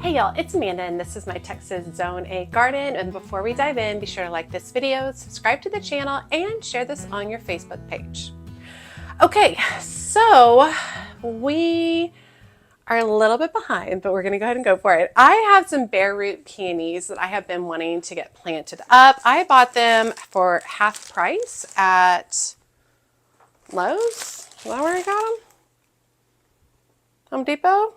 Hey y'all, it's Amanda and this is my Texas Zone A garden. And before we dive in, be sure to like this video, subscribe to the channel, and share this on your Facebook page. Okay, so we are a little bit behind, but we're gonna go ahead and go for it. I have some bare root peonies that I have been wanting to get planted up. I bought them for half price at Lowe's. Is that where I got them? Home Depot?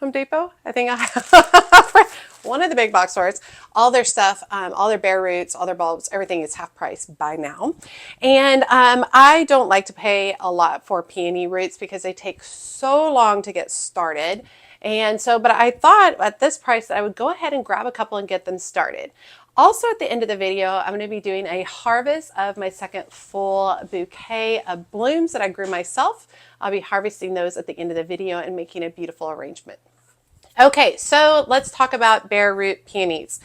Home Depot? I think I one of the big box stores. All their stuff, all their bare roots, all their bulbs, everything is half price by now. And I don't like to pay a lot for peony roots because they take so long to get started. And so, but I thought at this price that I would go ahead and grab a couple and get them started. Also at the end of the video, I'm going to be doing a harvest of my second full bouquet of blooms that I grew myself. I'll be harvesting those at the end of the video and making a beautiful arrangement. Okay, so let's talk about bare root peonies.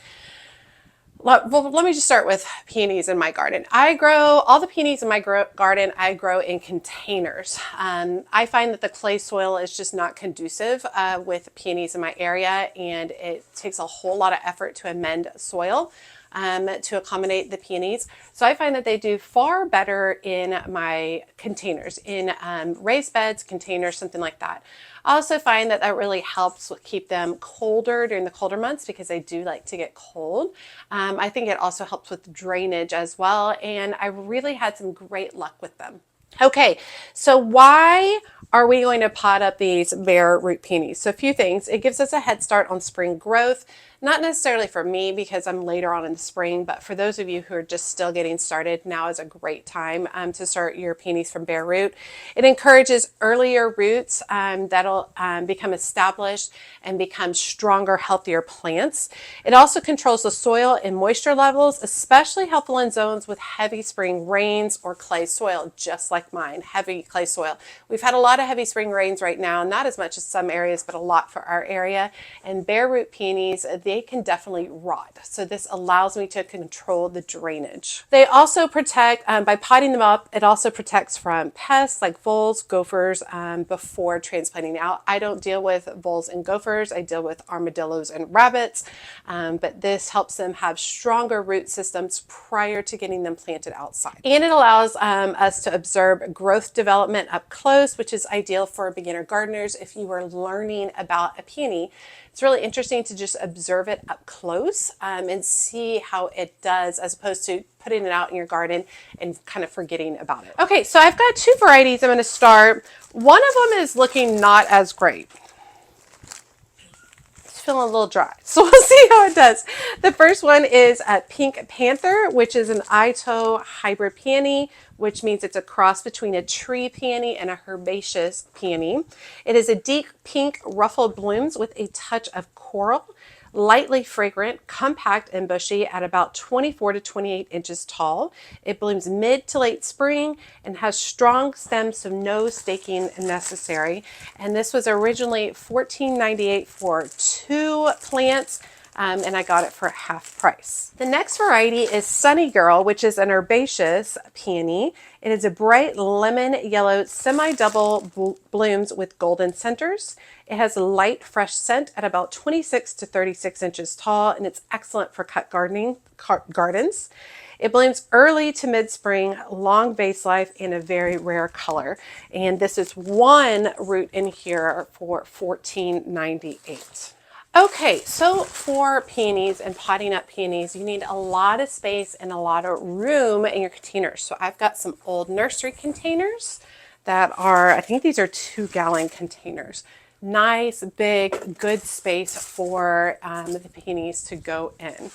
Well, let me just start with peonies in my garden. I grow all the peonies in my garden. I grow in containers. I find that the clay soil is just not conducive with peonies in my area, and it takes a whole lot of effort to amend soil to accommodate the peonies. So I find that they do far better in my containers, in raised beds, containers, something like that. I also find that that really helps keep them colder during the colder months because they do like to get cold. I think it also helps with drainage as well, and I really had some great luck with them. Okay, so why are we going to pot up these bare root peonies? So a few things. It gives us a head start on spring growth. Not necessarily for me because I'm later on in the spring, but for those of you who are just still getting started, now is a great time to start your peonies from bare root. It encourages earlier roots that'll become established and become stronger, healthier plants. It also controls the soil and moisture levels, especially helpful in zones with heavy spring rains or clay soil, just like mine, heavy clay soil. We've had a lot of heavy spring rains right now, not as much as some areas, but a lot for our area. And bare root peonies, they can definitely rot. So this allows me to control the drainage. They also protect, by potting them up, it also protects from pests like voles, gophers before transplanting out. I don't deal with voles and gophers. I deal with armadillos and rabbits, but this helps them have stronger root systems prior to getting them planted outside. And it allows us to observe growth development up close, which is ideal for beginner gardeners. If you are learning about a peony, it's really interesting to just observe it up close and see how it does as opposed to putting it out in your garden and kind of forgetting about it. Okay, so I've got two varieties I'm going to start. One of them is looking not as great. It's feeling a little dry, so we'll see how it does. The first one is Pink Panther, which is an Ito hybrid peony, which means it's a cross between a tree peony and a herbaceous peony. It is a deep pink ruffled blooms with a touch of coral, lightly fragrant, compact and bushy at about 24 to 28 inches tall. It blooms mid to late spring and has strong stems, so no staking necessary. And this was originally $14.98 for 2 plants. And I got it for half price. The next variety is Sunny Girl, which is an herbaceous peony. It is a bright lemon yellow semi-double blooms with golden centers. It has a light, fresh scent at about 26 to 36 inches tall, and it's excellent for cut gardens. It blooms early to mid-spring, long base life, in a very rare color. And this is one root in here for $14.98. Okay, so for peonies and potting up peonies, you need a lot of space and a lot of room in your containers. So I've got some old nursery containers that are, I think these are 2-gallon containers. Nice, big, good space for the peonies to go in.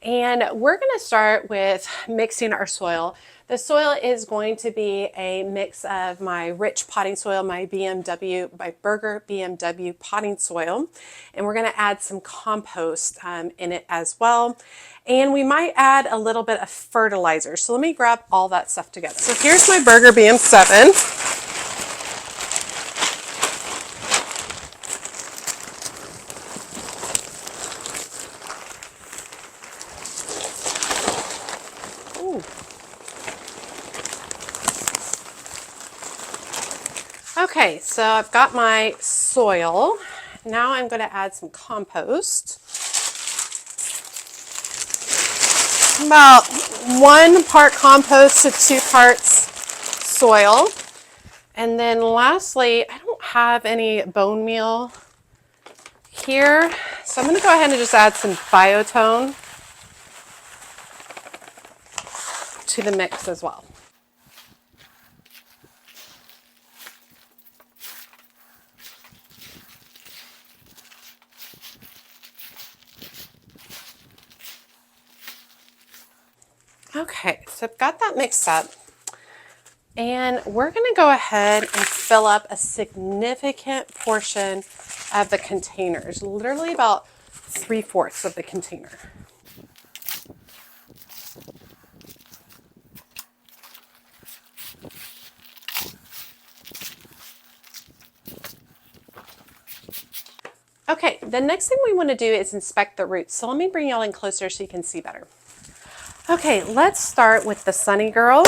And we're going to start with mixing our soil. The soil is going to be a mix of my rich potting soil, my Berger BMW potting soil, and we're going to add some compost in it as well. And we might add a little bit of fertilizer. So let me grab all that stuff together. So here's my Berger BM7. Okay, so I've got my soil. Now I'm going to add some compost. About 1 part compost to 2 parts soil. And then lastly, I don't have any bone meal here, so I'm going to go ahead and just add some biotone to the mix as well. Okay, so I've got that mixed up, and we're going to go ahead and fill up a significant portion of the containers, literally about 3/4 of the container. Okay, the next thing we want to do is inspect the roots. So let me bring y'all in closer so you can see better. Okay, let's start with the Sunny Girl.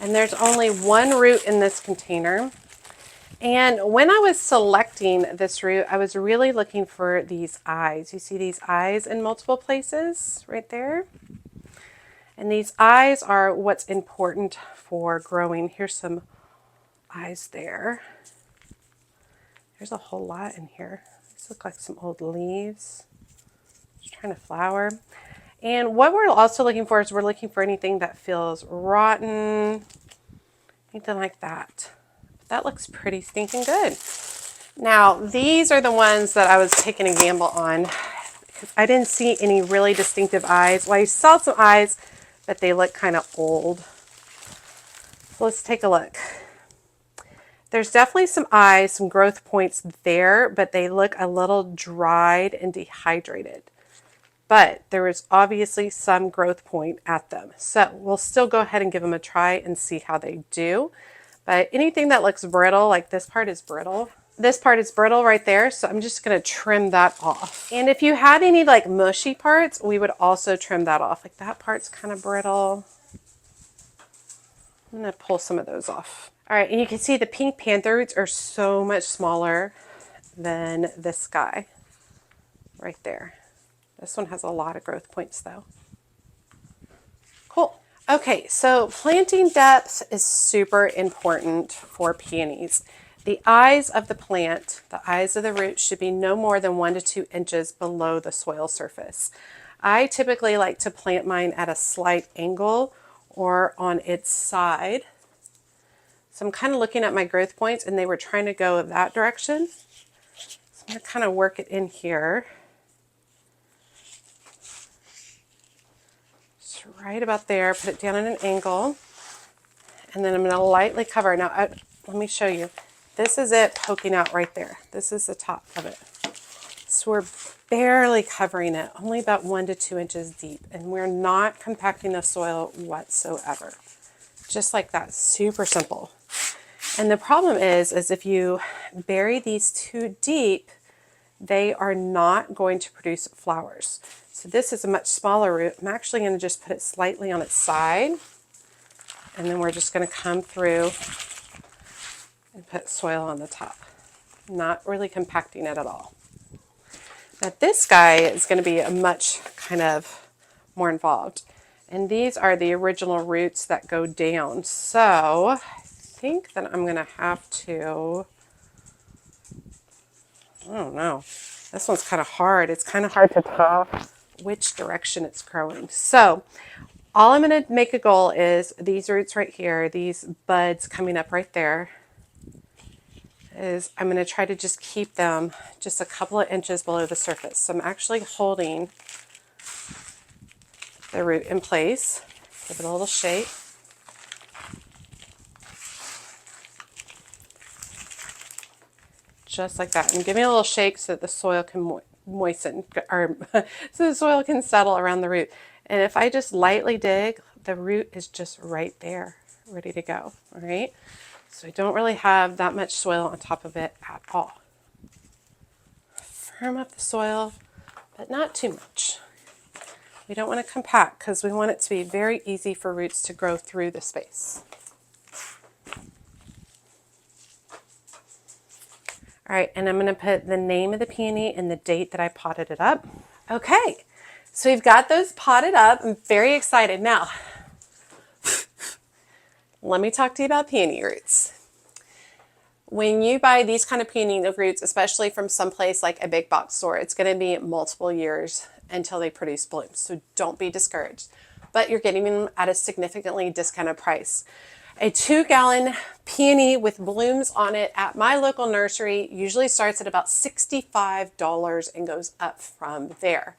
And there's only 1 root in this container. And when I was selecting this root, I was really looking for these eyes. You see these eyes in multiple places right there? And these eyes are what's important for growing. Here's some eyes there. There's a whole lot in here. These look like some old leaves. Just trying to flower. And what we're also looking for is we're looking for anything that feels rotten, anything like that. That looks pretty stinking good. Now, these are the ones that I was taking a gamble on because I didn't see any really distinctive eyes. Well, I saw some eyes, but they look kind of old. So let's take a look. There's definitely some eyes, some growth points there, but they look a little dried and dehydrated. But there is obviously some growth point at them. So we'll still go ahead and give them a try and see how they do. But anything that looks brittle, like this part is brittle. This part is brittle right there, so I'm just going to trim that off. And if you had any like mushy parts, we would also trim that off. Like that part's kind of brittle. I'm going to pull some of those off. All right, and you can see the pink panther roots are so much smaller than this guy right there. This one has a lot of growth points though. Cool. Okay, so planting depth is super important for peonies. The eyes of the plant, the eyes of the root, should be no more than 1 to 2 inches below the soil surface. I typically like to plant mine at a slight angle or on its side. So I'm kind of looking at my growth points and they were trying to go that direction. So I'm going to kind of work it in here. Right about there, put it down at an angle, and then I'm going to lightly cover. Now, let me show you. This is it poking out right there. This is the top of it. So we're barely covering it, only about 1 to 2 inches deep, and we're not compacting the soil whatsoever. Just like that, super simple. And the problem is if you bury these too deep, they are not going to produce flowers. So this is a much smaller root. I'm actually going to just put it slightly on its side. And then we're just going to come through and put soil on the top. Not really compacting it at all. Now this guy is going to be a much kind of more involved. And these are the original roots that go down. So I think that I'm going to have to, I don't know. This one's kind of hard. It's kind of hard to tell which direction it's growing. So all I'm going to make a goal is these roots right here, these buds coming up right there, is I'm going to try to just keep them just a couple of inches below the surface. So I'm actually holding the root in place. Give it a little shake. Just like that. And give me a little shake so that the soil can moisten, or so the soil can settle around the root. And if I just lightly dig, the root is just right there, ready to go. All right. So I don't really have that much soil on top of it at all. Firm up the soil, but not too much. We don't want to compact because we want it to be very easy for roots to grow through the space. All right, and I'm going to put the name of the peony and the date that I potted it up. Okay, so we've got those potted up. I'm very excited. Now, let me talk to you about peony roots. When you buy these kind of peony roots, especially from someplace like a big box store, it's going to be multiple years until they produce blooms. So don't be discouraged. But you're getting them at a significantly discounted price. A 2-gallon peony with blooms on it at my local nursery usually starts at about $65 and goes up from there.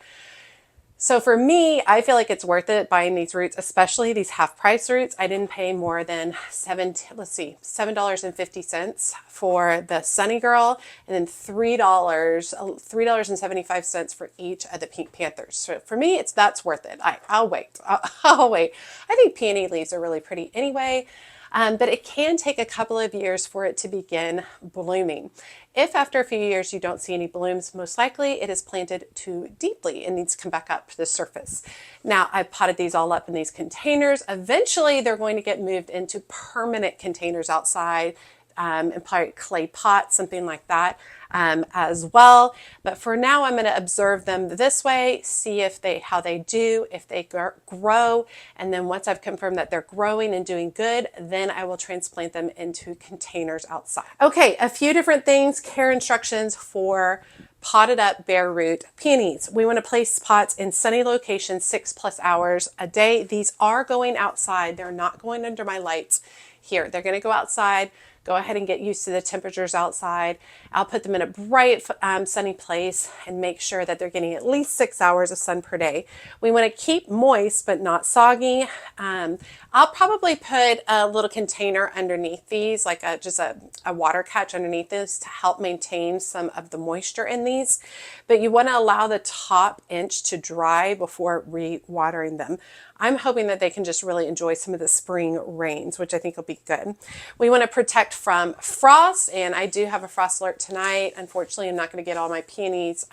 So for me, I feel like it's worth it buying these roots, especially these half-price roots. I didn't pay more than $7.50 for the Sunny Girl, and then $3.75 for each of the Pink Panthers. So for me, that's worth it. I'll wait. I'll wait. I think peony leaves are really pretty anyway. But it can take a couple of years for it to begin blooming. If after a few years you don't see any blooms, most likely it is planted too deeply and needs to come back up to the surface. Now, I've potted these all up in these containers. Eventually, they're going to get moved into permanent containers outside, and probably clay pots, something like that, as well. But for now, I'm going to observe them this way, see how they do, if they grow, and then once I've confirmed that they're growing and doing good, then I will transplant them into containers outside. Okay, a few different things, care instructions for potted up bare root peonies. We want to place pots in sunny locations 6+ hours a day. These are going outside. They're not going under my lights here. They're going to go outside. Go ahead and get used to the temperatures outside. I'll put them in a bright, sunny place and make sure that they're getting at least 6 hours of sun per day. We want to keep moist but not soggy. I'll probably put a little container underneath these, like just a water catch underneath this to help maintain some of the moisture in these. But you want to allow the top inch to dry before re-watering them. I'm hoping that they can just really enjoy some of the spring rains, which I think will be good. We want to protect from frost, and I do have a frost alert tonight. Unfortunately, I'm not going to get all my peonies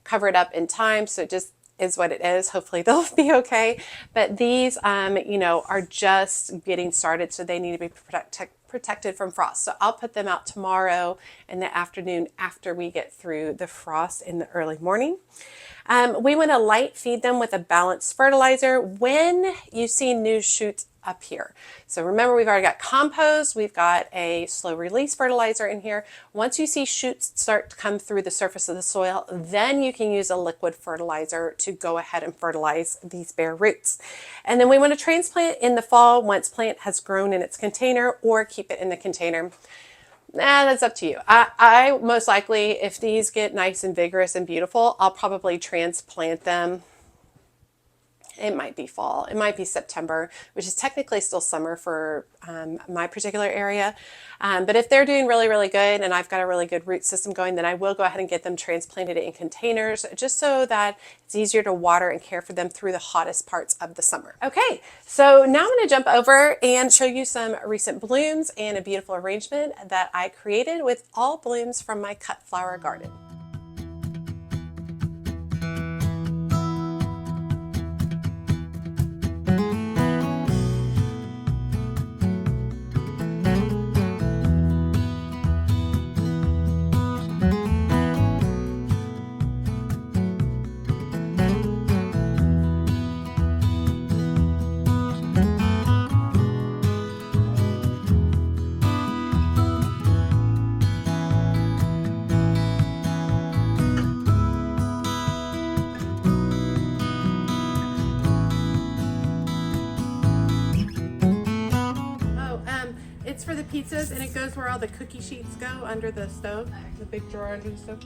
covered up in time, so it just is what it is. Hopefully they'll be okay. But these, are just getting started, so they need to be protected from frost. So I'll put them out tomorrow in the afternoon after we get through the frost in the early morning. We want to light feed them with a balanced fertilizer when you see new shoots appear. So remember, we've already got compost, we've got a slow release fertilizer in here. Once you see shoots start to come through the surface of the soil, then you can use a liquid fertilizer to go ahead and fertilize these bare roots. And then we want to transplant in the fall once plant has grown in its container, or keep it in the container. That's up to you. I most likely, if these get nice and vigorous and beautiful, I'll probably transplant them. It might be fall, it might be September, which is technically still summer for my particular area. But if they're doing really, really good and I've got a really good root system going, then I will go ahead and get them transplanted in containers just so that it's easier to water and care for them through the hottest parts of the summer. Okay, so now I'm going to jump over and show you some recent blooms and a beautiful arrangement that I created with all blooms from my cut flower garden. It's for the pizzas, and it goes where all the cookie sheets go, under the stove, the big drawer under the stove.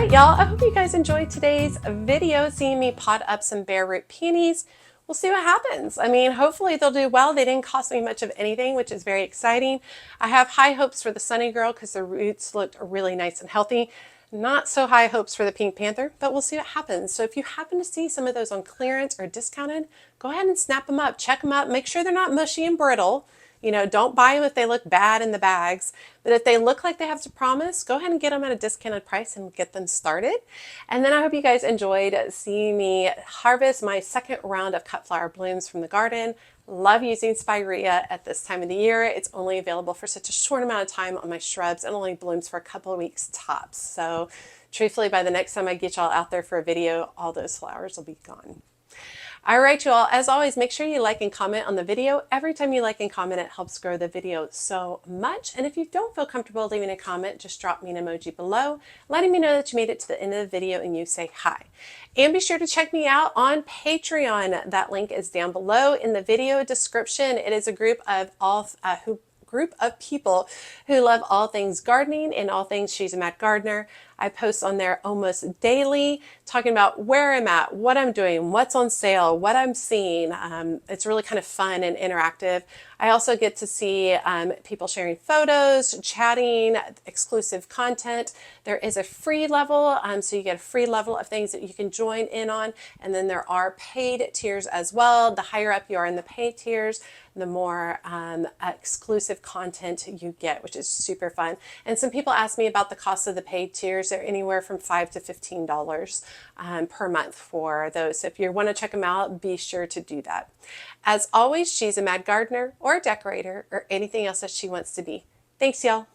right, y'all, I hope you guys enjoyed today's video, seeing me pot up some bare root peonies. We'll see what happens. I mean, hopefully they'll do well. They didn't cost me much of anything, which is very exciting. I have high hopes for the Sunny Girl because the roots looked really nice and healthy. Not so high hopes for the Pink Panther, but we'll see what happens. So if you happen to see some of those on clearance or discounted, go ahead and snap them up, check them up, make sure they're not mushy and brittle. You know, don't buy them if they look bad in the bags, but if they look like they have to promise, go ahead and get them at a discounted price and get them started. And then I hope you guys enjoyed seeing me harvest my second round of cut flower blooms from the garden. Love using Spirea at this time of the year. It's only available for such a short amount of time on my shrubs and only blooms for a couple of weeks tops. So truthfully, by the next time I get y'all out there for a video, all those flowers will be gone. All right, you all, as always, make sure you like and comment on the video. Every time you like and comment, it helps grow the video so much. And if you don't feel comfortable leaving a comment, just drop me an emoji below, letting me know that you made it to the end of the video and you say hi. And be sure to check me out on Patreon. That link is down below in the video description. It is a group of people who love all things gardening and all things She's a Mad Gardener. I post on there almost daily, talking about where I'm at, what I'm doing, what's on sale, what I'm seeing. It's really kind of fun and interactive. I also get to see people sharing photos, chatting, exclusive content. There is a free level, so you get a free level of things that you can join in on. And then there are paid tiers as well. The higher up you are in the paid tiers, the more exclusive content you get, which is super fun. And some people ask me about the cost of the paid tiers. They're anywhere from $5 to $15 per month for those. So if you want to check them out, be sure to do that. As always, she's a mad gardener or a decorator or anything else that she wants to be. Thanks, y'all.